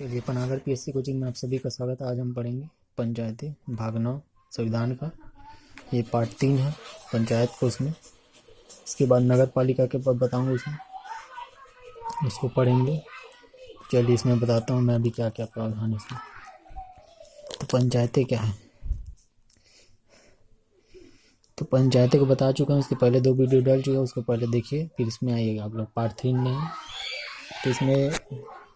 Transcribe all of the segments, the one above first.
चलिए Panagar PSC coaching में आप सभी का स्वागत है। आज हम पढ़ेंगे पंचायती भाग 9 संविधान का। ये पार्ट 3 है पंचायत को उसमें। इसके बाद नगर पालिका के पद बताऊंगा उसमें, उसको पढ़ेंगे। चलिए इसमें बताता हूँ मैं अभी क्या क्या प्रावधान है इसमें। तो पंचायतें क्या है, तो पंचायतें को बता चुका हूँ। इसके पहले 2 वीडियो डाल चुका हूँ, उसको पहले देखिए फिर इसमें आइएगा आप लोग। पार्ट 3 में है तो इसमें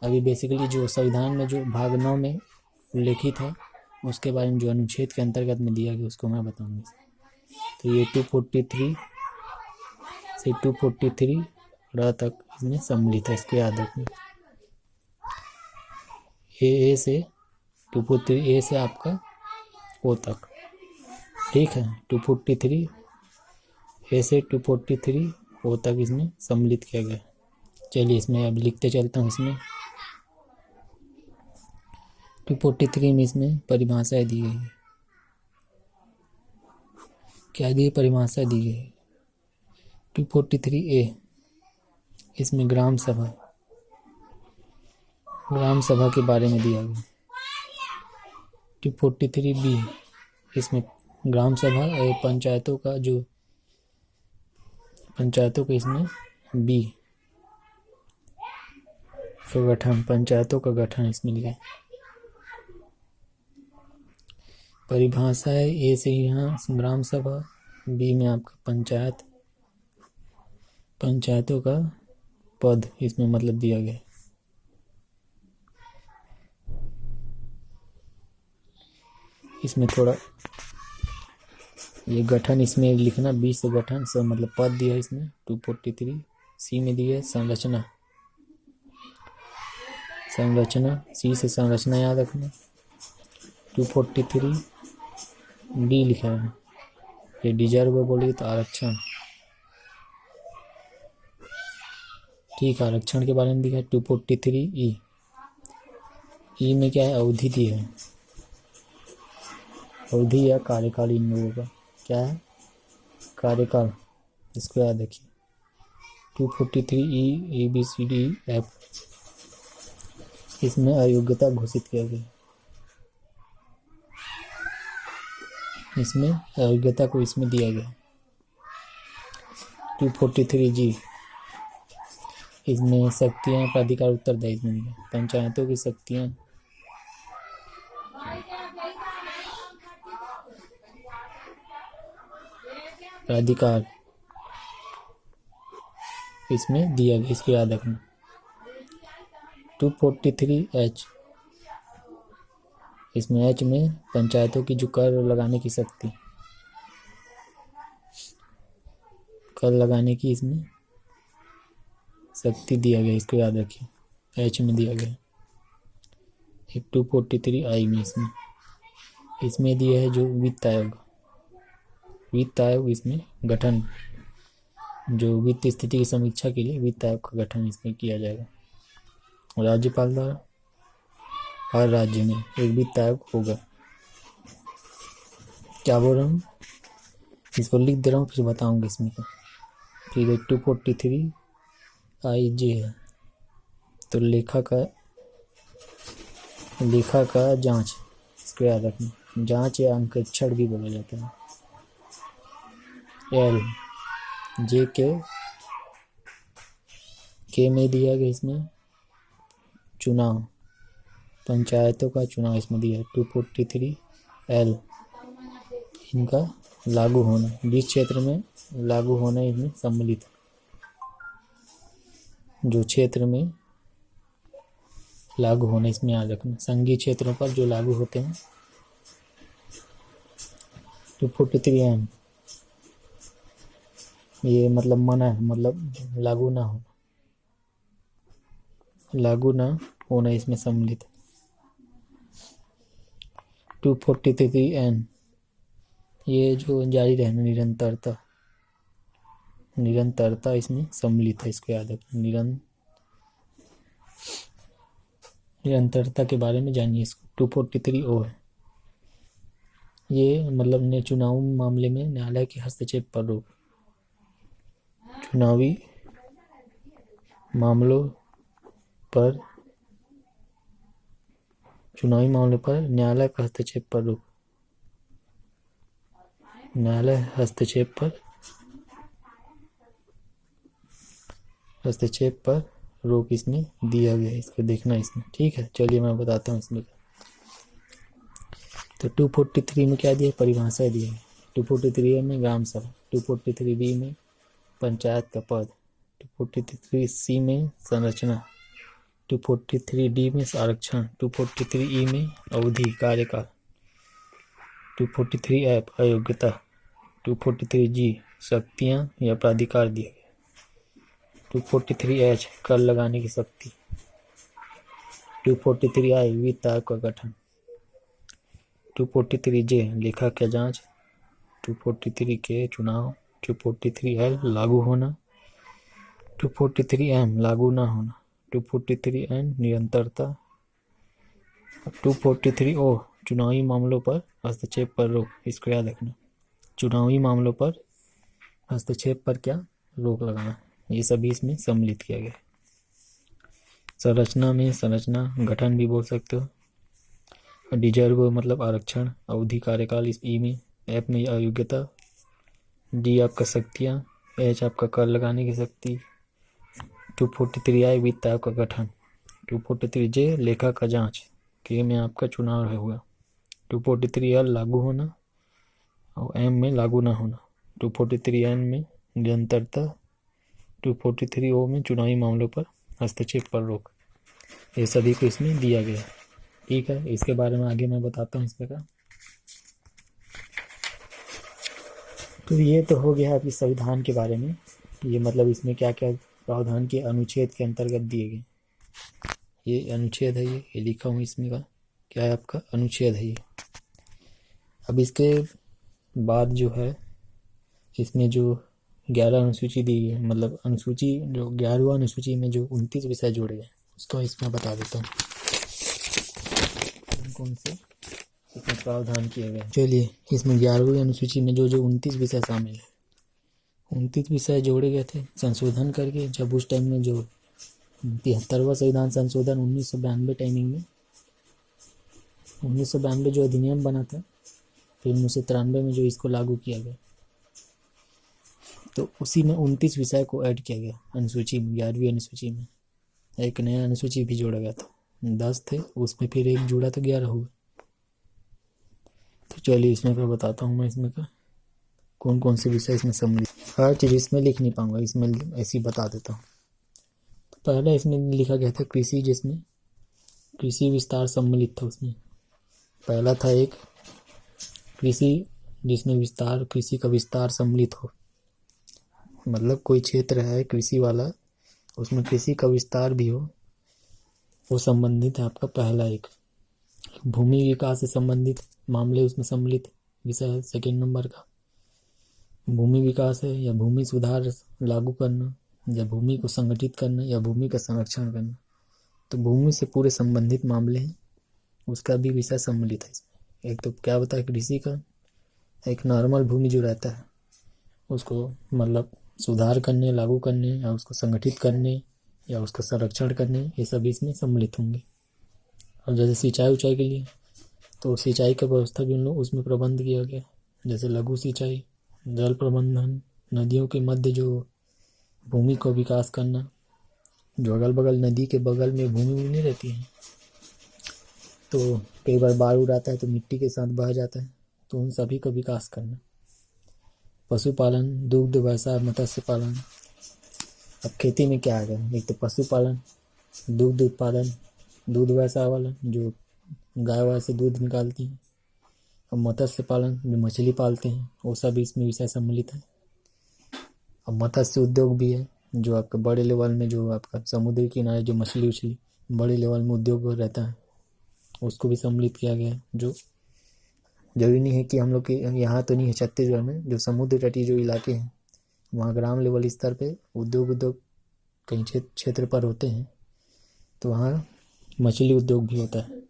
अभी बेसिकली जो संविधान में जो भाग 9 में उल्लेखित है उसके बारे में, जो अनुच्छेद के अंतर्गत में दिया गया उसको मैं बताऊंगा। तो ये 243 से 243 तक इसमें सम्मिलित है, इसको याद रखना। ए से 243 ए से आपका ओ तक, ठीक है। 243 ए से 243 ओ तक इसमें सम्मिलित किया गया। चलिए इसमें अब लिखते चलता हूँ। इसमें 243 में इसमें परिभाषाएं दी गई है। क्या दी परिभाषा दी गई है 243 ए, इसमें ग्राम सभा के बारे में दिया गया। 243 बी, इसमें ग्राम सभा और पंचायतों का इसमें बी का गठन, पंचायतों का गठन इसमें लिखा है। परिभाषा है ए से यहाँ ग्राम सभा, बी में आपका पंचायतों का पद इसमें मतलब दिया गया। इसमें थोड़ा ये गठन इसमें लिखना, बी से गठन सब मतलब पद दिया है इसमें। 243 सी में दिया है संरचना, सी से संरचना याद रखना। 243 डी लिखा है, ये डिजर्व बोलिए तो आरक्षण, ठीक। आरक्षण के बारे में दिखा है। 243 ई में क्या है, अवधि दी है, अवधि या कार्यकाल इन लोगों का क्या है, कार्यकाल, इसको याद रखिए। 243 A B C D F, इसमें अयोग्यता घोषित किया गया। इसमें अयोग्यता को इसमें दिया गया। 243 जी, इसमें शक्तियां प्राधिकार उत्तरदायी इसमें दिया। पंचायतों की शक्तियां प्राधिकार इसमें दिया गया, इसको याद रखना। 243 एच, इसमें एच में पंचायतों की जो कर लगाने की शक्ति, कर लगाने की इसमें शक्ति दिया गया, इसको याद रखिए, एच में दिया गया। एक 243 आई में इसमें दिया है जो वित्त आयोग इसमें गठन, जो वित्त स्थिति की समीक्षा के लिए वित्त आयोग का गठन इसमें किया जाएगा। राज्यपाल द्वारा हर राज्य में एक वित्त आयोग होगा। क्या बोल रहा हूँ, इसको लिख दे रहा हूँ फिर बताऊंगा इसमें क्या। फिर 243 आई जे है, तो लेखा का जांच, इसको याद रखना। जांच या अंकेक्षण भी बोला जाता है। एल जे के में दिया गया इसमें चुनाव, पंचायतों का चुनाव इसमें दिया है। 243 एल, इनका लागू होना, जिस क्षेत्र में लागू होना इसमें सम्मिलित है, जो क्षेत्र में लागू होना इसमें याद रखना। संघीय क्षेत्रों पर जो लागू होते हैं। 243 एम, ये मतलब मना है, मतलब लागू ना होना इसमें सम्मिलित है। 243 एन, ये जो जारी रहना, निरंतरता इसमें सम्मिलित है, इसको याद रखना। निरंतरता के बारे में जानिए इसको। 243 ओ है, ये मतलब ने चुनाव मामले में न्यायालय के हस्तक्षेप पर रोक, चुनावी मामलों पर चुनावी मामलों पर न्यायालय का हस्तक्षेप पर रोक। न्यायालय हस्तक्षेप पर रोक इसमें दिया गया है, इसको देखना इसमें। ठीक है, चलिए मैं बताता हूँ इसमें। तो 243 में क्या दिया, परिभाषा दी है। 243 में ग्राम सभा, 243B में पंचायत का पद, 243C में संरचना, 243D में आरक्षण, 243E में अवधि कार्यकाल, 243F अयोग्यता, 243G शक्तियाँ या प्राधिकार दिया गया, 243H कर लगाने की शक्ति, 243I वित्त आयोग का गठन, 243J लेखा का जांच, 243K चुनाव, 243L लागू होना, 243M लागू ना होना, 243N निरंतरता, 243O चुनावी मामलों पर हस्तक्षेप पर रोक। इसको याद रखना, चुनावी मामलों पर हस्तक्षेप पर क्या रोक लगाना, ये सभी इसमें सम्मिलित किया गया। संरचना में संरचना, गठन भी बोल सकते हो। डिजर्व मतलब आरक्षण, अवधि कार्यकाल इस ई में, एफ में अयोग्यता, डी आपका शक्तियाँ, एच आपका कर लगाने की शक्ति, 243I वित्त आयोग का गठन, 243J लेखा का जांच, के में आपका चुनाव हुआ, 243L लागू होना और एम में लागू ना होना, 243N में निरंतरता, 243O में चुनावी मामलों पर हस्तक्षेप पर रोक। ये सभी को इसमें दिया गया। ठीक है, इसके बारे में आगे मैं बताता हूँ इसमें का। तो ये तो हो गया अभी संविधान के बारे में। ये मतलब इसमें क्या क्या प्रावधान के अनुच्छेद के अंतर्गत दिए गए। ये अनुच्छेद है, ये लिखा हूँ इसमें का, क्या है आपका अनुच्छेद है ये। अब इसके बाद जो है इसमें जो 11 अनुसूची दी है, मतलब अनुसूची जो 11वां अनुसूची में जो 29 विषय जोड़े गए उसको इसमें बता देता हूँ कौन से इसमें प्रावधान किए गए। चलिए, इसमें 11वीं अनुसूची में जो 29 विषय शामिल है, 29 विषय जोड़े गए थे संशोधन करके। जब उस टाइम में जो 73वां संविधान संशोधन 1992 टाइमिंग में, 1992 जो अधिनियम बना था, फिर 1993 में जो इसको लागू किया गया, तो उसी में 29 विषय को ऐड किया गया अनुसूची में। 11वीं अनुसूची में एक नया अनुसूची भी जोड़ा गया था, 10 थे उसमें फिर एक जोड़ा तो 11 हुआ। तो चलिए इसमें का बताता हूँ मैं, इसमें का कौन कौन से विषय इसमें सम्मिलित। हर चीज़ इसमें लिख नहीं पाऊंगा, इसमें ऐसे ही बता देता हूँ। तो पहला इसमें लिखा गया था कृषि, जिसमें कृषि विस्तार सम्मिलित था। उसमें पहला था एक कृषि, जिसमें विस्तार, कृषि का विस्तार सम्मिलित हो, मतलब कोई क्षेत्र है कृषि वाला, उसमें कृषि का विस्तार भी हो, वो संबंधित है आपका पहला एक। भूमि विकास से संबंधित मामले उसमें सम्मिलित विषय है सेकेंड नंबर का। भूमि विकास है या भूमि सुधार लागू करना, या भूमि को संगठित करना, या भूमि का संरक्षण करना, तो भूमि से पूरे संबंधित मामले हैं, उसका भी विषय सम्मिलित है इसमें। एक तो क्या बताया, कृषि का एक नॉर्मल भूमि जो रहता है उसको मतलब सुधार करने, लागू करने, या उसको संगठित करने, या उसका संरक्षण करने, ये सभी इसमें सम्मिलित होंगे। और जैसे सिंचाई उचाई के लिए, तो सिंचाई का व्यवस्था भी उन लोग उसमें प्रबंध किया गया, जैसे लघु सिंचाई, जल प्रबंधन, नदियों के मध्य जो भूमि को विकास करना, जो अगल बगल नदी के बगल में भूमि नहीं रहती है, तो कई बार बाढ़ आता है तो मिट्टी के साथ बह जाता है, तो उन सभी का विकास करना। पशुपालन, दुग्ध व्यवसाय, मत्स्य पालन। अब खेती में क्या आ गया, एक तो पशुपालन, दुग्ध उत्पादन, दूध व्यवसाय वाला जो गाय वाय से दूध निकालती हैं, और मत्स्य पालन जो मछली पालते हैं, वो सब इसमें विषय सम्मिलित है। और मत्स्य उद्योग भी है, जो आपका बड़े लेवल में, जो आपका समुद्री किनारे जो मछली उछली बड़े लेवल में उद्योग रहता है, उसको भी सम्मिलित किया गया है। जो जरूरी नहीं है कि हम लोग के यहाँ तो नहीं है, छत्तीसगढ़ में जो समुद्र तटीय जो इलाके हैं वहाँ ग्राम लेवल स्तर पे उद्योग कहीं क्षेत्र पर होते हैं, तो वहाँ मछली उद्योग भी होता है।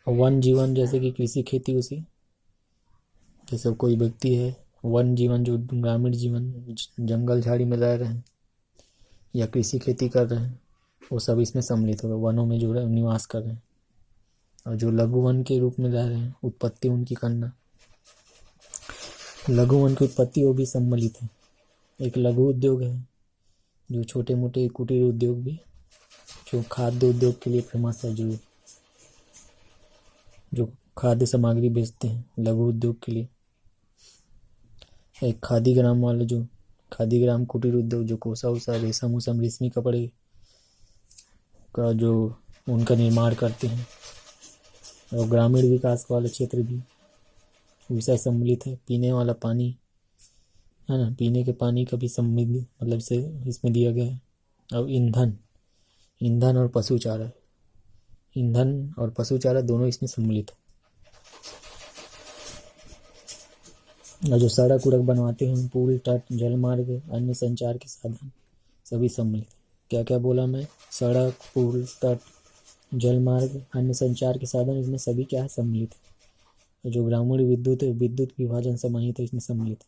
और वन जीवन, जैसे कि कृषि खेती, उसी जैसे कोई व्यक्ति है, वन जीवन जो ग्रामीण जीवन, जंगल झाड़ी में रह रहे हैं या कृषि खेती कर रहे हैं, वो सब इसमें सम्मिलित होगा, वनों में जो निवास कर रहे हैं। और जो लघु वन के रूप में रह रहे हैं, उत्पत्ति उनकी करना। लघु वन की उत्पत्ति वो भी सम्मिलित है। एक लघु उद्योग है जो छोटे मोटे कुटीर उद्योग भी, जो खाद्य उद्योग के लिए फेमस है, जो खाद्य सामग्री बेचते हैं लघु उद्योग के लिए। एक खादी ग्राम वाले, जो खादी ग्राम कुटीर उद्योग, जो कोसा उसा रेशम उसम रेशमी कपड़े का जो उनका निर्माण करते हैं। और ग्रामीण विकास वाले क्षेत्र भी विषय सम्मिलित है। पीने वाला पानी है ना, पीने के पानी का भी सम्मिलित मतलब से इसमें दिया गया है। अब ईंधन और पशु चारा, ईंधन और पशु चारा दोनों इसमें सम्मिलित है। और जो सड़क उड़क बनवाते हैं, पुल तट जल मार्ग अन्य संचार के साधन सभी सम्मिलित है। क्या क्या बोला मैं? सड़क, पुल, तट, जल मार्ग अन्य संचार के साधन, इसमें सभी क्या है? सम्मिलित है। जो ग्रामीण विद्युत विभाजन समाहित है, इसमें सम्मिलित है।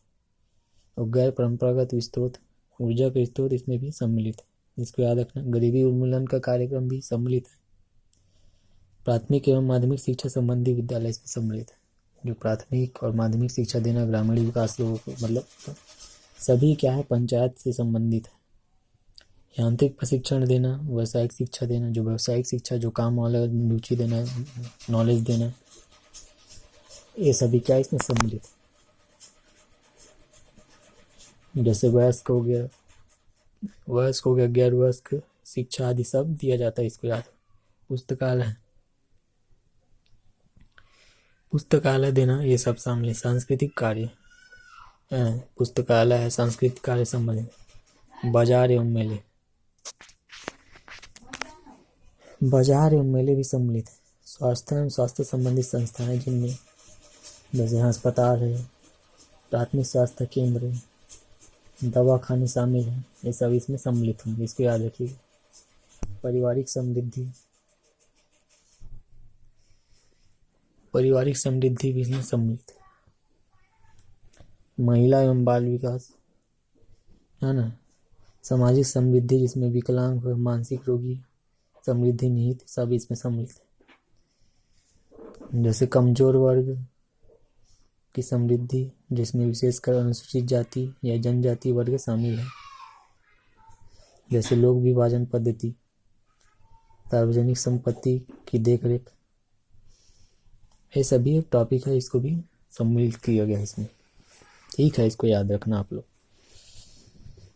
और गैर परंपरागत स्रोत, ऊर्जा के स्रोत इसमें भी सम्मिलित है। इसको याद रखना। गरीबी उन्मूलन का कार्यक्रम भी सम्मिलित है। प्राथमिक एवं माध्यमिक शिक्षा संबंधी विद्यालय इसमें सम्मिलित है। जो प्राथमिक और माध्यमिक शिक्षा देना ग्रामीण विकास लोगों को, मतलब सभी क्या है? पंचायत से संबंधित है। यांत्रिक प्रशिक्षण देना, व्यावसायिक शिक्षा देना, जो व्यावसायिक शिक्षा, जो काम वाला रुचि देना, नॉलेज देना, ये सभी क्या इसमें सम्मिलित है। जैसे वयस्क हो गया, गैर वयस्क शिक्षा आदि सब दिया जाता है, इसको याद। पुस्तकालय देना, ये सब शामिल। सांस्कृतिक कार्य, पुस्तकालय है, सांस्कृतिक कार्य संबंधित। बाजार एवं मेले भी सम्मिलित है। स्वास्थ्य एवं स्वास्थ्य संबंधित संस्थाएं, जिनमें जैसे अस्पताल है, प्राथमिक स्वास्थ्य केंद्र है, दवाखाने शामिल हैं, ये सब इसमें सम्मिलित होंगे, इसको याद रखिएगा। पारिवारिक समृद्धि भी इसमें सम्मिलित है। महिला एवं बाल विकास है ना। सामाजिक समृद्धि, जिसमें विकलांग, मानसिक रोगी, समृद्धि निहित, सब इसमें सम्मिलित है। जैसे कमजोर वर्ग की समृद्धि, जिसमें विशेषकर अनुसूचित जाति या जनजाति वर्ग शामिल है। जैसे लोक विभाजन पद्धति, सार्वजनिक संपत्ति की देखरेख, ये सभी एक टॉपिक है, इसको भी सम्मिलित किया गया है इसमें। ठीक है, इसको याद रखना आप लोग।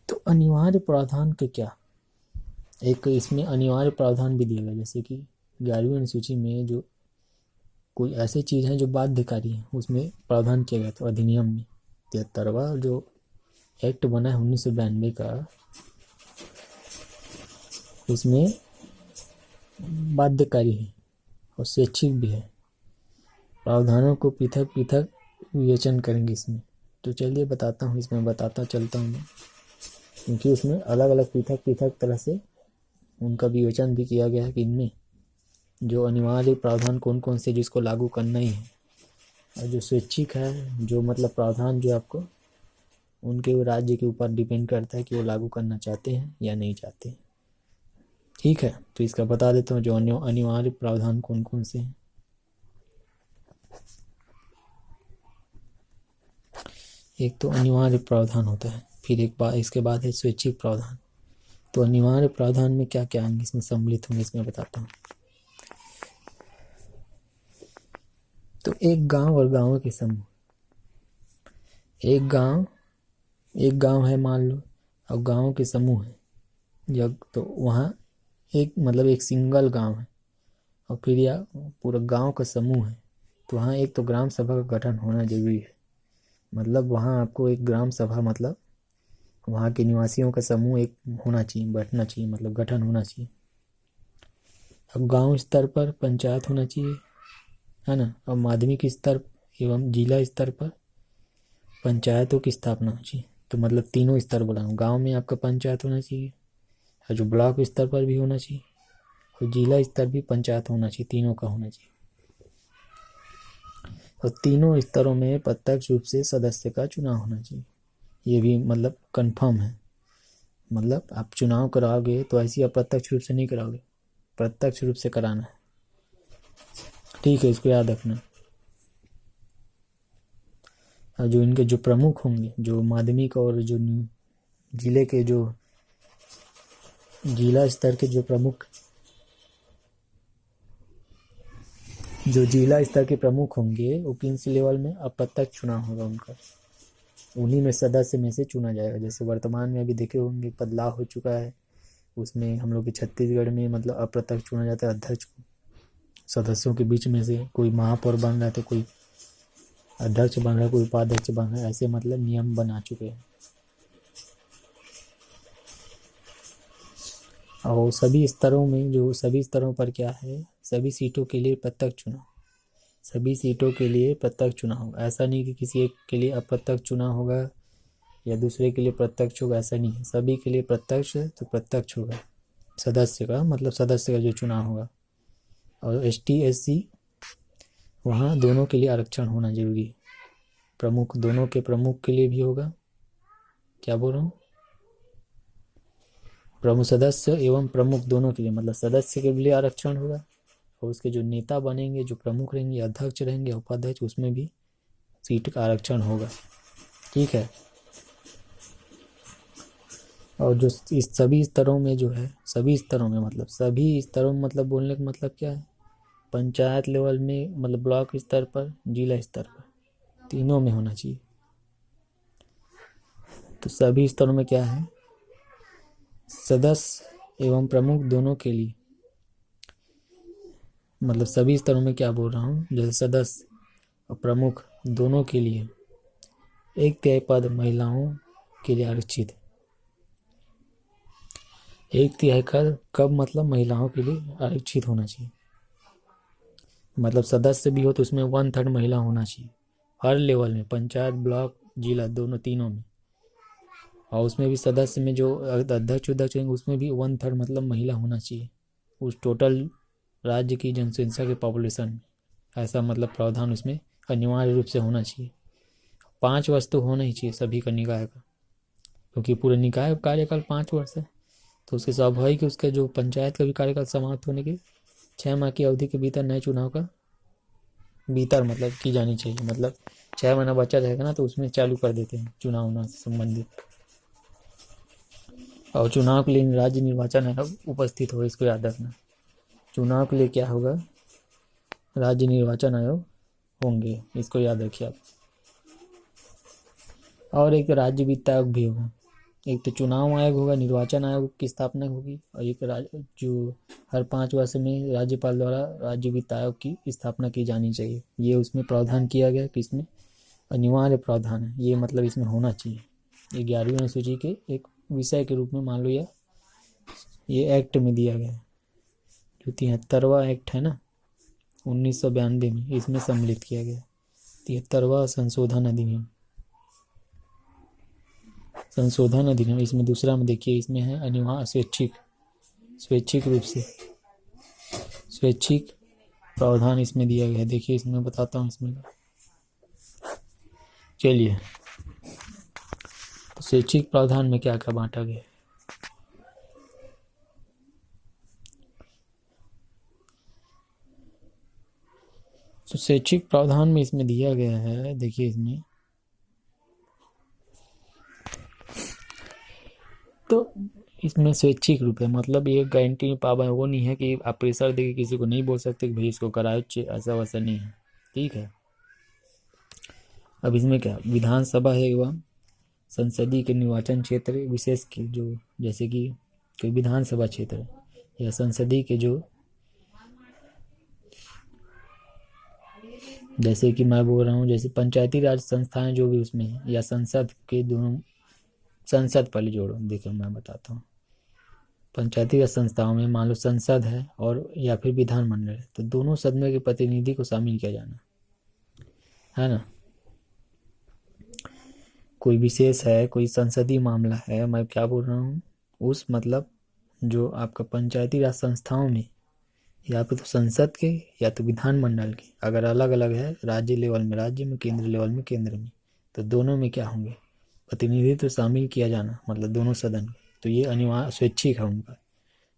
तो अनिवार्य प्रावधान के क्या, एक इसमें अनिवार्य प्रावधान भी दिया गया। जैसे कि 11वीं अनुसूची में जो कोई ऐसी चीज है जो बाध्यकारी है, उसमें प्रावधान किया गया। तो अधिनियम में 73वां जो एक्ट बना है 1992 का, उसमें बाध्यकारी है और स्वैच्छिक भी है। प्रावधानों को पृथक पृथक विवेचन करेंगे इसमें। तो चलिए बताता हूँ, इसमें बताता चलता हूँ मैं, क्योंकि उसमें अलग अलग पृथक तरह से उनका विवेचन भी किया गया है कि इनमें जो अनिवार्य प्रावधान कौन कौन से जिसको लागू करना ही है, और जो स्वैच्छिक है, जो मतलब प्रावधान जो आपको उनके राज्य के ऊपर डिपेंड करता है कि वो लागू करना चाहते हैं या नहीं चाहते हैं। ठीक है, तो इसका बता देता हूँ जो अनिवार्य प्रावधान कौन कौन से हैं। एक तो अनिवार्य प्रावधान होता है, फिर एक बार इसके बाद है स्वैच्छिक प्रावधान। तो अनिवार्य प्रावधान में क्या क्या अंग इसमें सम्मिलित होंगे, इसमें बताता हूँ। तो एक गांव और गांवों के समूह, एक गांव है मान लो, और गांवों के समूह है जब, तो वहाँ एक मतलब एक सिंगल गांव है, और फिर या पूरा गांव का समूह है, तो वहाँ एक तो ग्राम सभा का गठन होना जरूरी है। मतलब वहाँ आपको एक ग्राम सभा, मतलब वहाँ के निवासियों का समूह एक होना चाहिए, बैठना चाहिए, मतलब गठन होना चाहिए। अब गांव स्तर पर पंचायत होना चाहिए, है ना। और माध्यमिक स्तर एवं जिला स्तर पर पंचायतों की स्थापना होनी चाहिए। तो मतलब तीनों स्तर बोला हूँ, गाँव में आपका पंचायत होना चाहिए, और जो ब्लॉक स्तर पर भी होना चाहिए, और जिला स्तर भी पंचायत होना चाहिए, तीनों का होना चाहिए। और तीनों स्तरों में प्रत्यक्ष रूप से सदस्य का चुनाव होना चाहिए। ये भी मतलब कंफर्म है, मतलब आप चुनाव कराओगे तो ऐसी अप्रत्यक्ष रूप से नहीं कराओगे, प्रत्यक्ष रूप से कराना है। ठीक है, इसको याद रखना। और जो इनके जो प्रमुख होंगे, जो माध्यमिक और जो जिले के जो जिला स्तर के जो प्रमुख, जो जिला स्तर के प्रमुख होंगे वो प्रिंस लेवल में अप्रत्यक्ष चुनाव होगा उनका, उन्हीं में सदस्य में से चुना जाएगा। जैसे वर्तमान में अभी देखे होंगे बदलाव हो चुका है, उसमें हम लोग के छत्तीसगढ़ में मतलब अप्रत्यक्ष चुना जाता है अध्यक्ष को, सदस्यों के बीच में से कोई महापौर बन रहा है तो कोई अध्यक्ष बन रहा है, कोई उपाध्यक्ष बन रहा है, ऐसे मतलब नियम बना चुके हैं। और सभी स्तरों में, जो सभी स्तरों पर क्या है, सभी सीटों के लिए प्रत्यक्ष चुनाव, सभी सीटों के लिए प्रत्यक्ष चुनाव होगा। ऐसा नहीं कि किसी एक के लिए अप्रत्यक्ष चुनाव होगा या दूसरे के लिए प्रत्यक्ष होगा, ऐसा नहीं है। सभी के लिए प्रत्यक्ष तो प्रत्यक्ष होगा, सदस्य का मतलब सदस्य का जो चुनाव होगा। और ST SC वहाँ दोनों के लिए आरक्षण होना जरूरी है, प्रमुख दोनों के प्रमुख के लिए भी होगा, क्या बोल रहा हूँ, प्रमुख सदस्य एवं प्रमुख दोनों के लिए, मतलब सदस्य के लिए आरक्षण होगा और उसके जो नेता बनेंगे, जो प्रमुख रहेंगे, अध्यक्ष रहेंगे, उपाध्यक्ष, उसमें भी सीट का आरक्षण होगा। ठीक है। और जो इस सभी स्तरों में जो है, सभी स्तरों में मतलब सभी स्तरों में मतलब बोलने का मतलब क्या है, पंचायत लेवल में मतलब ब्लॉक स्तर पर, जिला स्तर पर, तीनों में होना चाहिए। तो सभी स्तरों में क्या है, सदस्य एवं प्रमुख दोनों के लिए, मतलब सभी स्तरों में क्या बोल रहा हूँ, जैसे सदस्य और प्रमुख दोनों के लिए 1/3 पद महिलाओं के लिए आरक्षित है। 1/3 कब मतलब महिलाओं के लिए आरक्षित होना चाहिए, मतलब सदस्य भी हो तो उसमें 1/3 महिला होना चाहिए हर लेवल में, पंचायत, ब्लॉक, जिला, दोनों तीनों में। और उसमें भी सदस्य में जो अध्यक्ष होंगे उसमें भी 1/3 मतलब महिला होना चाहिए उस टोटल राज्य की जनसंख्या के पॉपुलेशन में। ऐसा मतलब प्रावधान उसमें अनिवार्य रूप से होना चाहिए। 5 वर्ष तो होना ही चाहिए सभी का निकाय का, क्योंकि पूरे निकाय का कार्यकाल 5 वर्ष है, तो उसके स्वाभाविक उसका जो पंचायत का भी कार्यकाल समाप्त होने के 6 माह की अवधि के भीतर नए चुनाव का भीतर मतलब की जानी चाहिए। मतलब 6 महीना बचा रहेगा ना, तो उसमें चालू कर देते हैं चुनाव से संबंधित। और चुनाव के लिए राज्य निर्वाचन आयोग उपस्थित हो, इसको याद रखना। चुनाव के लिए क्या होगा, राज्य निर्वाचन आयोग होंगे, इसको याद रखिए आप। और एक राज्य वित्त आयोग भी होगा। एक तो चुनाव आयोग होगा, निर्वाचन आयोग की स्थापना होगी, और एक जो हर 5 वर्ष में राज्यपाल द्वारा राज्य वित्त आयोग की स्थापना की जानी चाहिए। ये उसमें प्रावधान किया गया कि इसमें अनिवार्य प्रावधान है, ये मतलब इसमें होना चाहिए। 11वीं अनुसूची के एक विषय के रूप में मान लो, ये एक्ट में दिया गया है। जो 73वां एक्ट है ना 1992 में, इसमें सम्मिलित किया गया 73वां संशोधन अधिनियम, इसमें दूसरा में देखिए, इसमें है अनिवार्य स्वैच्छिक रूप से स्वैच्छिक प्रावधान इसमें दिया गया है। देखिए इसमें बताता हूँ इसमें, चलिए तो स्वैच्छिक प्रावधान में क्या क्या बांटा गया है। तो स्वैच्छिक प्रावधान में इसमें दिया गया है, देखिए इसमें तो इसमें स्वैच्छिक रूप है, मतलब ये गारंटी पाबंद वो नहीं है कि आप प्रेशर देके किसी को नहीं बोल सकते कि भाई इसको कराओ, ऐसा वैसा नहीं है। ठीक है। अब इसमें क्या, विधानसभा है एवं संसदीय के निर्वाचन क्षेत्र विशेष के, जो जैसे कि कोई विधानसभा क्षेत्र या संसदीय के जो, जैसे कि मैं बोल रहा हूँ, जैसे पंचायती राज संस्थाएं जो भी उसमें है, या संसद के दोनों, संसद पहले जोड़ो, देखो मैं बताता हूँ। पंचायती राज संस्थाओं में मान लो संसद है और या फिर विधानमंडल है, तो दोनों सदनों के प्रतिनिधि को शामिल किया जाना है ना। कोई विशेष है, कोई संसदीय मामला है, मैं क्या बोल रहा हूँ, उस मतलब जो आपका पंचायती राज संस्थाओं में या फिर तो संसद के या तो विधानमंडल के, अगर अलग अलग है राज्य लेवल में राज्य में, केंद्र लेवल में केंद्र में, तो दोनों में क्या होंगे, प्रतिनिधित्व तो शामिल किया जाना, मतलब दोनों सदन। तो ये अनिवार्य स्वैच्छिक है उनका,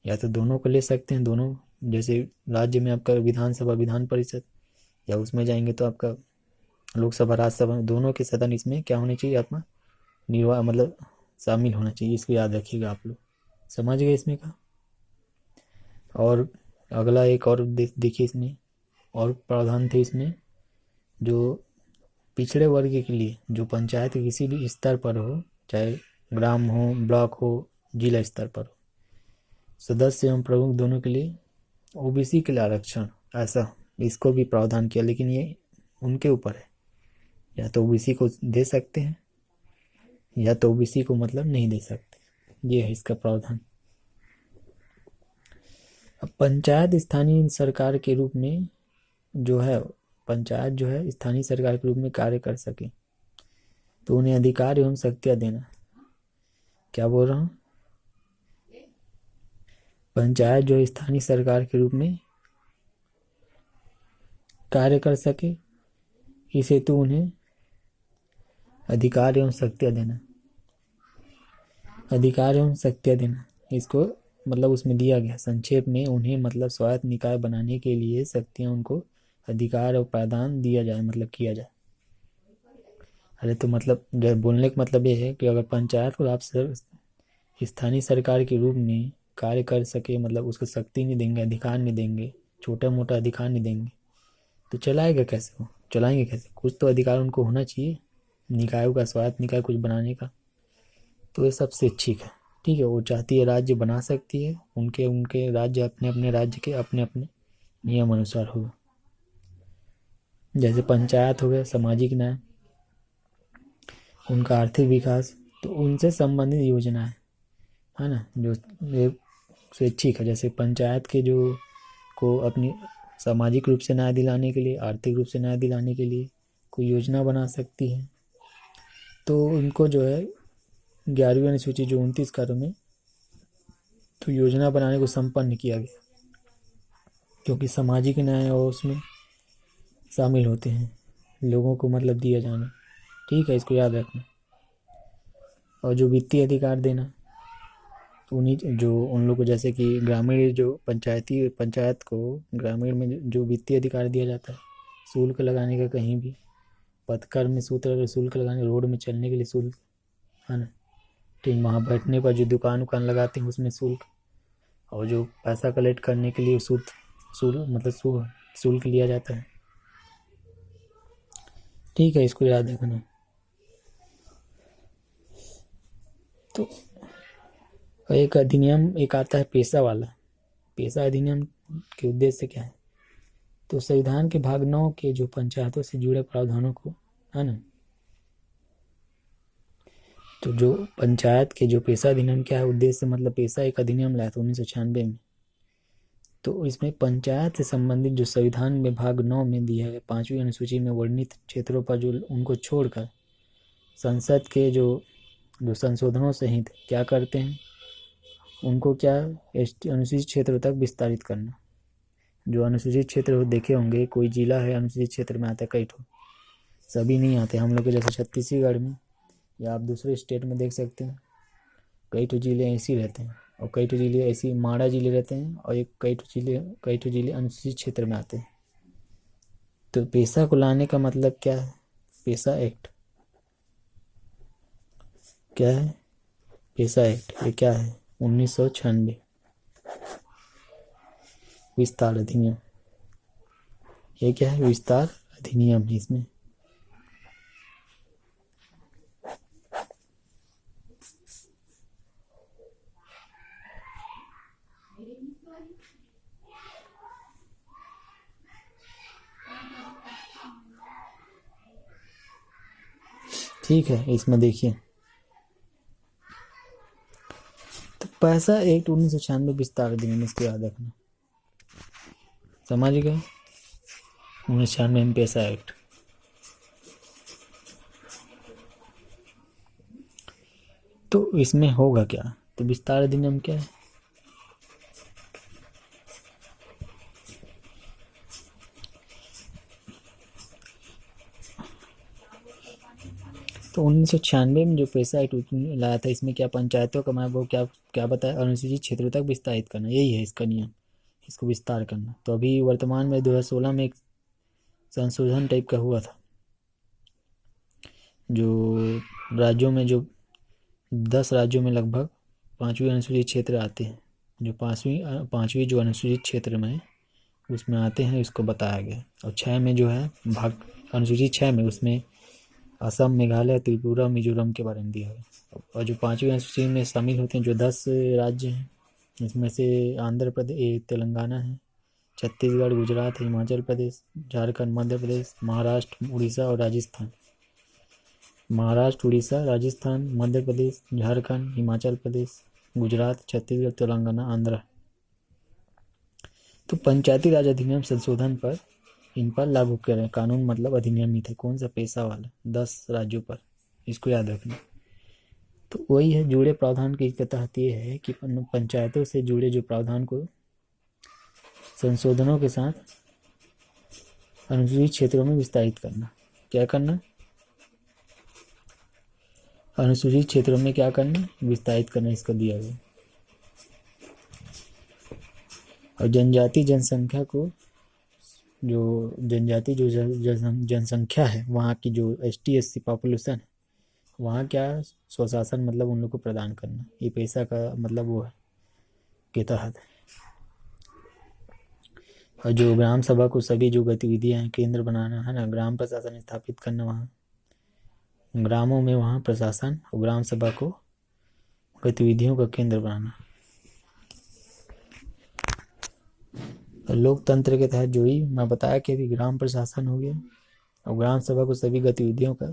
या तो दोनों को ले सकते हैं, दोनों जैसे राज्य में आपका विधानसभा विधान परिषद, या उसमें जाएंगे तो आपका लोकसभा राज्यसभा, दोनों के सदन इसमें क्या होने चाहिए, आपका निर्वाह मतलब शामिल होना चाहिए। इसको याद रखिएगा आप लोग, समझ गए इसमें का। और अगला एक और देखिए इसमें और प्रावधान थे इसमें, जो पिछड़े वर्ग के लिए जो पंचायत के किसी भी स्तर पर हो, चाहे ग्राम हो, ब्लॉक हो, जिला स्तर पर हो, सदस्य एवं प्रमुख दोनों के लिए ओबीसी के लिए आरक्षण, ऐसा इसको भी प्रावधान किया। लेकिन ये उनके ऊपर है, या तो ओबीसी को दे सकते हैं या तो ओबीसी को मतलब नहीं दे सकते, ये है इसका प्रावधान। अब पंचायत स्थानीय सरकार के रूप में जो है, पंचायत जो है स्थानीय सरकार के रूप में कार्य कर सके तो उन्हें अधिकार एवं शक्तियां देना। क्या बोल रहा हूँ, पंचायत जो स्थानीय सरकार के रूप में कार्य कर सके, इस हेतु उन्हें अधिकार एवं शक्तियां देना, अधिकार एवं शक्तियां देना। इसको मतलब उसमें दिया गया संक्षेप में, उन्हें मतलब स्वायत्त निकाय बनाने के लिए शक्तियां, उनको अधिकार और प्रावधान दिया जाए, मतलब किया जाए। अरे तो मतलब बोलने का मतलब ये है कि अगर पंचायत को आप स्थानीय सरकार के रूप में कार्य कर सके, मतलब उसको शक्ति नहीं देंगे, अधिकार नहीं देंगे, छोटा मोटा अधिकार नहीं देंगे, तो चलाएगा कैसे, वो चलाएंगे कैसे? कुछ तो अधिकार उनको होना चाहिए, निकायों का, स्वायत्त निकाय कुछ बनाने का। तो ये सबसे ठीक है, ठीक है। वो चाहती है राज्य बना सकती है, उनके उनके राज्य अपने अपने राज्य के अपने अपने नियम अनुसार होगा। जैसे पंचायत हो गया, सामाजिक न्याय, उनका आर्थिक विकास, तो उनसे संबंधित योजना है ना, जो स्वैच्छिक है। जैसे पंचायत के जो को अपनी सामाजिक रूप से न्याय दिलाने के लिए, आर्थिक रूप से न्याय दिलाने के लिए कोई योजना बना सकती है, तो उनको जो है 11वीं अनुसूची जो 29 कार्यों में तो योजना बनाने को संपन्न किया गया, क्योंकि सामाजिक न्याय और उसमें शामिल होते हैं, लोगों को मतलब दिया जाना, ठीक है, इसको याद रखना। और जो वित्तीय अधिकार देना, तो उन्हीं जो उन लोग को, जैसे कि ग्रामीण जो पंचायत को ग्रामीण में जो वित्तीय अधिकार दिया जाता है, शुल्क लगाने का, कहीं भी पथकर में सूत्र शुल्क लगाने, रोड में चलने के लिए शुल्क, है ना, ठीक, वहाँ बैठने पर जो दुकान उकान लगाते हैं उसमें शुल्क, और जो पैसा कलेक्ट करने के लिए शुल्क लिया जाता है, ठीक है, इसको याद रखना। तो एक अधिनियम एक आता है पेशा वाला, पेशा अधिनियम के उद्देश्य क्या है, तो संविधान के भाग 9 के जो पंचायतों से जुड़े प्रावधानों को, है ना, तो जो पंचायत के जो पेशा अधिनियम क्या है उद्देश्य, मतलब पेशा एक अधिनियम लाया था 1996 में, तो इसमें पंचायत से संबंधित जो संविधान में भाग 9 में दिया है 5वीं अनुसूची में वर्णित क्षेत्रों पर, जो उनको छोड़कर संसद के जो संशोधनों सहित क्या करते हैं, उनको क्या अनुसूचित क्षेत्र तक विस्तारित करना। जो अनुसूचित क्षेत्र देखे होंगे, कोई जिला है अनुसूचित क्षेत्र में आता है, कई ठो, सभी नहीं आते हम लोग के जैसे छत्तीसगढ़ में, या आप दूसरे स्टेट में देख सकते हैं, कई ठो जिले ऐसे रहते हैं, और कई ठो जिले ऐसी माड़ा जिले रहते हैं, और एक कई ठो जिले अनुसूचित क्षेत्र में आते हैं। तो पेशा को लाने का मतलब क्या है, पेशा एक्ट क्या है, पेशा एक्ट ये क्या है, 1996 विस्तार अधिनियम, ये क्या है, विस्तार अधिनियम है इसमें। ठीक है, इसमें देखिए, तो पैसा एक्ट 1996 विस्तार अधिनियम, इसको याद रखना, समझ गए, 1996 में पैसा एक्ट। तो इसमें होगा क्या, तो विस्तार अधिनियम क्या है, तो 1996 में जो पैसा एक्ट लाया था, इसमें क्या पंचायतों का मैं वो क्या क्या बताया, अनुसूचित क्षेत्रों तक विस्तारित करना, यही है इसका नियम, इसको विस्तार करना। तो अभी वर्तमान में 2016 में एक संशोधन टाइप का हुआ था, जो राज्यों में जो 10 राज्यों में लगभग 5वीं अनुसूचित क्षेत्र आते हैं, जो पाँचवीं जो अनुसूचित क्षेत्र में उसमें आते हैं, इसको बताया गया। और 6 में जो है भाग अनुसूचित 6 में उसमें असम, मेघालय, त्रिपुरा, मिजोरम के बारे में दिया है। और जो 5वीं अनुसूची में शामिल होते हैं जो 10 राज्य हैं, इसमें से आंध्र प्रदेश, तेलंगाना है, छत्तीसगढ़, गुजरात, हिमाचल प्रदेश, झारखंड, मध्य प्रदेश, महाराष्ट्र, उड़ीसा और राजस्थान। महाराष्ट्र, उड़ीसा, राजस्थान, मध्य प्रदेश, झारखंड, हिमाचल प्रदेश, गुजरात, छत्तीसगढ़, तेलंगाना, आंध्र। तो पंचायती राज अधिनियम संशोधन पर इन पर लागू करें कानून, मतलब अधिनियमित है कौन सा, पैसा वाला 10 राज्यों पर, इसको याद रखना। तो वही है जुड़े प्रावधान के तहत ये है कि पंचायतों से जुड़े जो प्रावधान को संशोधनों के साथ अनुसूचित क्षेत्रों में विस्तारित करना। क्या करना? अनुसूचित क्षेत्रों में क्या करना? विस्तारित करना, इसको दिया गया। और जनजाति जनसंख्या को, जो जनजाति जो जनसंख्या है वहाँ की, जो ST SC पॉपुलेशन है, वहाँ क्या स्वशासन मतलब उन लोग को प्रदान करना, ये पैसा का मतलब वो है के तहत। और जो ग्राम सभा को सभी जो गतिविधियाँ हैं केंद्र बनाना है ना, ग्राम प्रशासन स्थापित करना, वहाँ ग्रामों में वहाँ प्रशासन और ग्राम सभा को गतिविधियों का केंद्र बनाना। लोकतंत्र के तहत जो ही मैं बताया कि अभी ग्राम प्रशासन हो गया और ग्राम सभा को सभी गतिविधियों का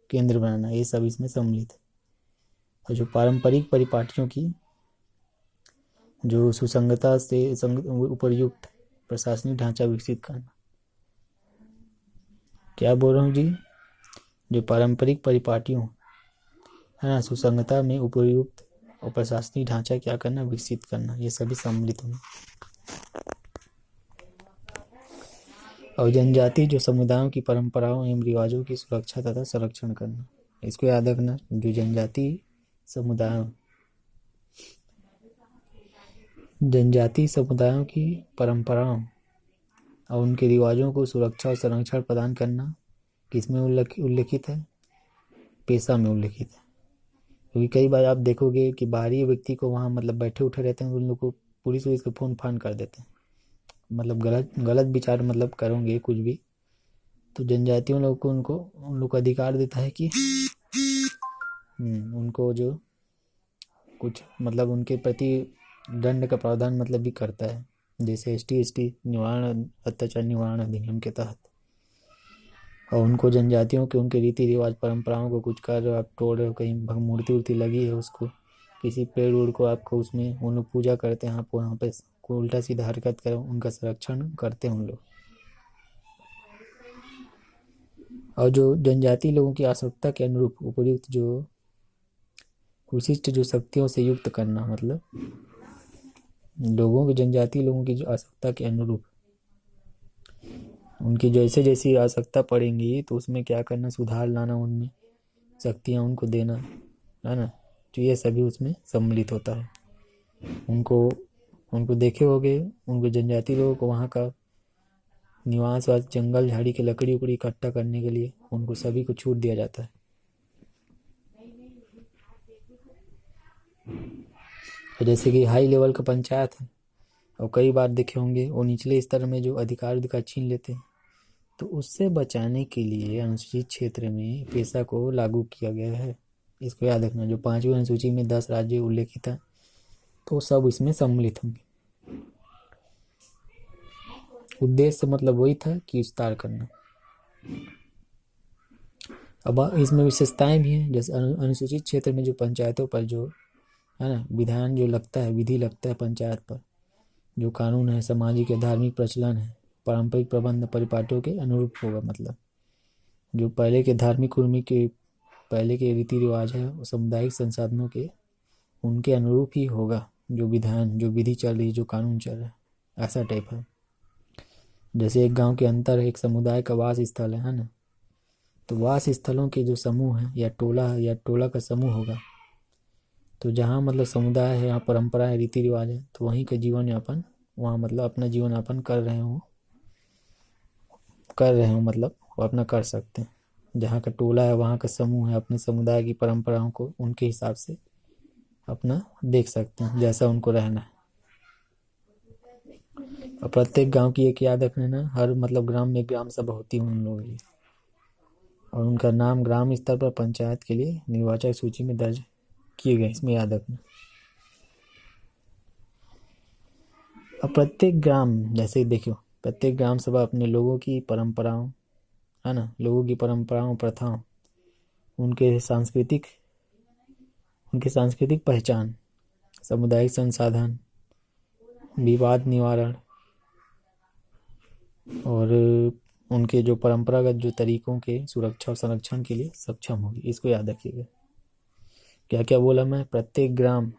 केंद्र बनाना, ये सब इसमें सम्मिलित है। और जो पारंपरिक परिपाटियों की जो सुसंगता से उपयुक्त प्रशासनिक ढांचा विकसित करना। क्या बोल रहा हूँ जी? जो पारंपरिक परिपाटियों है ना, सुसंगता में उपयुक्त और प्रशासनिक ढांचा क्या करना, विकसित करना, ये सभी सम्मिलित होंगे। और जनजाति जो समुदायों की परंपराओं एवं रिवाजों की सुरक्षा तथा संरक्षण करना, इसको याद रखना। जो जनजाति समुदायों की परंपराओं और उनके रिवाजों को सुरक्षा और संरक्षण प्रदान करना किसमें उल्लेखित है? पेशा में उल्लेखित है। क्योंकि कई बार आप देखोगे कि बाहरी व्यक्ति को वहाँ मतलब बैठे उठे रहते हैं, उन लोग को पुलिस को फोन फान कर देते हैं, मतलब गलत विचार मतलब करोगे कुछ भी, तो जनजातियों लोग को उन लोग को अधिकार देता है कि उनको जो कुछ मतलब उनके प्रति दंड का प्रावधान मतलब भी करता है, जैसे ST ST निवारण अत्याचार निवारण अधिनियम के तहत। और उनको जनजातियों के उनके रीति रिवाज परंपराओं को कुछ कर आप तोड़ रहे हो, कहीं मूर्ति उर्ति लगी है उसको, किसी पेड़ उड़ को आपको उसमें उन लोग पूजा करते हैं, आप वहाँ पे कोई उल्टा सीधा हरकत करो, उनका संरक्षण करते हैं उन लोग। और जो जनजाति लोगों की आवश्यकता के अनुरूप उपयुक्त जो विशिष्ट जो शक्तियों से युक्त करना, मतलब लोगों की जनजाति लोगों की जो आवश्यकता के अनुरूप उनकी जैसे जैसी आवश्यकता पड़ेंगी तो उसमें क्या करना, सुधार लाना, उनमें शक्तियाँ उनको देना, है ना। तो ये सभी उसमें सम्मिलित होता है। उनको देखे होगे, उनको जनजाति लोगों को वहाँ का निवास और जंगल झाड़ी की लकड़ी उकड़ी इकट्ठा करने के लिए उनको सभी को छूट दिया जाता है। जैसे कि हाई लेवल का पंचायत है और कई बार देखे होंगे वो निचले स्तर में जो अधिकार छीन लेते हैं, तो उससे बचाने के लिए अनुसूचित क्षेत्र में पेशा को लागू किया गया है। इसको याद रखना। जो 5वीं अनुसूची में 10 राज्य उल्लेखित है तो सब इसमें सम्मिलित होंगे। उद्देश्य मतलब वही था कि विस्तार करना। अब इसमें विशेषताएं भी हैं, जैसे अनुसूचित क्षेत्र में जो पंचायतों पर जो है ना विधान जो लगता है, विधि लगता है पंचायत पर, जो कानून है, सामाजिक या धार्मिक प्रचलन है, पारंपरिक प्रबंध परिपाटियों के अनुरूप होगा। मतलब जो पहले के धार्मिक उर्मी के पहले के रीति रिवाज है वो सामुदायिक संसाधनों के उनके अनुरूप ही होगा। जो विधान जो विधि चल रही है, जो कानून चल रहा है, ऐसा टाइप है। जैसे एक गांव के अंतर एक समुदाय का वास स्थल है ना, तो वास स्थलों के जो समूह है या टोला का समूह होगा, तो जहाँ मतलब समुदाय है, यहाँ परंपरा है, रीति रिवाज है, तो वहीं का जीवन यापन वहाँ मतलब अपना जीवन यापन कर रहे हो मतलब वो अपना कर सकते हैं। जहाँ का टोला है, वहाँ का समूह है, अपने समुदाय की परंपराओं को उनके हिसाब से अपना देख सकते हैं, जैसा उनको रहना है। और प्रत्येक गांव की एक याद रखना, हर मतलब ग्राम में ग्राम सभा होती है उन लोगों की, और उनका नाम ग्राम स्तर पर पंचायत के लिए निर्वाचक सूची में दर्ज किए गए, इसमें याद रखना। अब प्रत्येक ग्राम, जैसे देखियो, प्रत्येक ग्राम सभा अपने लोगों की परंपराओं, है ना, लोगों की परंपराओं, प्रथाओं, उनके सांस्कृतिक पहचान, सामुदायिक संसाधन, विवाद निवारण, और उनके जो परंपरागत जो तरीकों के सुरक्षा और संरक्षण के लिए सक्षम होगी। इसको याद रखिएगा। क्या क्या बोला मैं? प्रत्येक ग्राम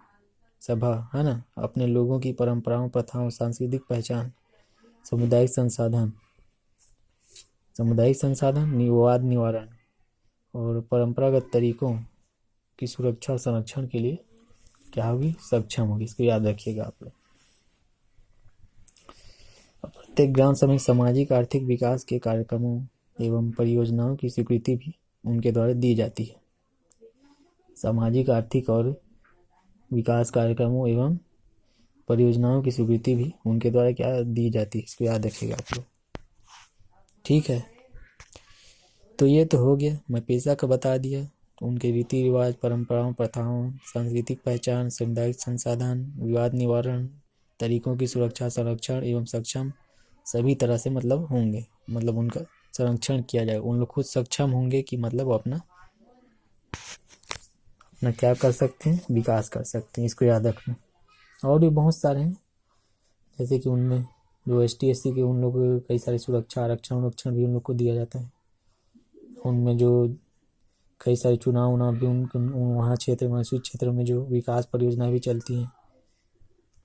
सभा, है ना, अपने लोगों की परंपराओं, प्रथाओं, सांस्कृतिक पहचान, सामुदायिक संसाधन, विवाद निवारण और परंपरागत तरीकों की सुरक्षा और संरक्षण के लिए क्या होगी? सक्षम होगी। इसको याद रखिएगा आप लोग। प्रत्येक ग्राम सभा में सामाजिक आर्थिक विकास के कार्यक्रमों एवं परियोजनाओं की स्वीकृति भी उनके द्वारा दी जाती है। सामाजिक आर्थिक और विकास कार्यक्रमों एवं परियोजनाओं की स्वीकृति भी उनके द्वारा क्या दी जाती है? इसको याद रखिएगा आप लोग। ठीक है, तो ये तो हो गया, मैं पेशा का बता दिया, उनके रीति रिवाज, परंपराओं, प्रथाओं, सांस्कृतिक पहचान, सामुदायिक संसाधन, विवाद निवारण, तरीकों की सुरक्षा, संरक्षण एवं सक्षम सभी तरह से मतलब होंगे, मतलब उनका संरक्षण किया जाएगा। उन लोग खुद सक्षम होंगे कि मतलब वो अपना क्या कर सकते हैं? विकास कर सकते हैं। इसको याद रखना। और भी बहुत सारे हैं, जैसे कि उनमें जो ST SC के उन लोग कई सारी सुरक्षा, आरक्षण भी उन लोग को दिया जाता है। उनमें जो कई सारे चुनाव भी वहाँ क्षेत्र में, उस क्षेत्र में जो विकास परियोजना भी चलती हैं।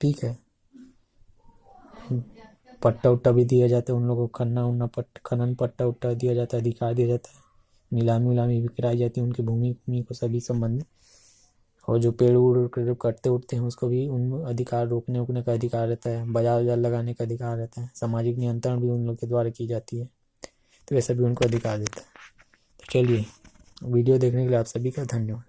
ठीक है, पट्टा उट्टा भी दिया जाता है उन लोगों को, खनन पट्टा उट्टा दिया जाता है, अधिकार दिया जाता है, नीलामी भी कराई जाती है उनकी भूमि को सभी संबंधित। और जो पेड़ उड़ कटते उठते हैं उसको भी उन अधिकार, रोकने उकने का अधिकार रहता है, बाजार लगाने का अधिकार रहता है, सामाजिक नियंत्रण भी उन लोग के द्वारा की जाती है, तो वैसा भी उनको अधिकार देता है। तो चलिए, वीडियो देखने के लिए आप सभी का धन्यवाद।